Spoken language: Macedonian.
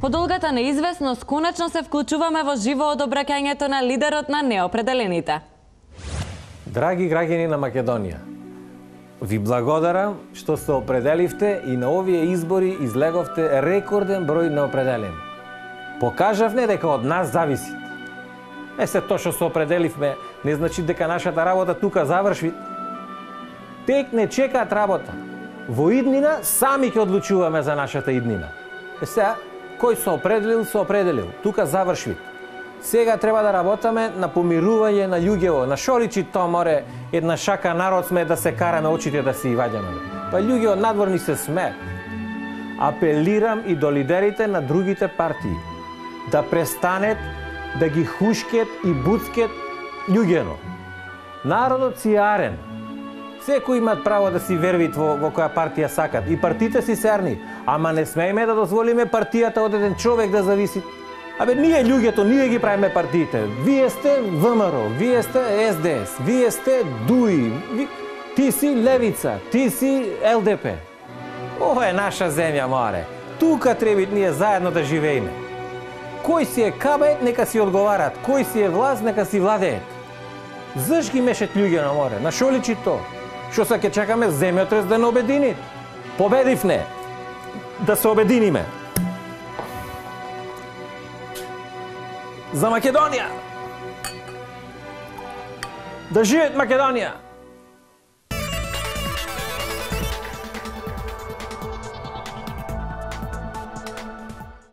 По долгата неизвестност, конечно се вклучуваме во живо одобраќањето на лидерот на неопределените. Драги граѓани на Македонија, ви благодарам што се определивте и на овие избори излеговте рекорден број неопределени. Покажавме дека од нас зависи. Се тоа што се определивме не значи дека нашата работа тука заврши. Тек не чекаат работа. Во иднина сами ќе одлучуваме за нашата иднина. Сега, кој се определил. Тука заврши. Сега треба да работаме на помирување на луѓево. На шоричи тоа море една шака народ сме да се караме очите да си ваѓаме. Па луѓе од надвор ни се смеат. Апелирам и до лидерите на другите партии да престанет да ги хушкет и буцкет луѓено. Народот си арен. Секој имат право да си вервит во која партија сакат. И партиите си серни. Ама не смееме да дозволиме партијата од еден човек да зависи. Ние луѓето, ние ги правиме партиите. Вие сте ВМРО, вие сте СДС, вие сте ДУИ, ти си Левица, ти си ЛДП. Ова е наша земја, море. Тука треба ние заедно да живееме. Кој си е кабајт, нека си одговарат. Кој си е власт, нека си владеет. Заш ги мешат луѓе на море? На шо личи то? Што се ќе чекаме земјотрес да не обедини? Победивне. Да се обединиме. За Македонија! Да живеат Македонија!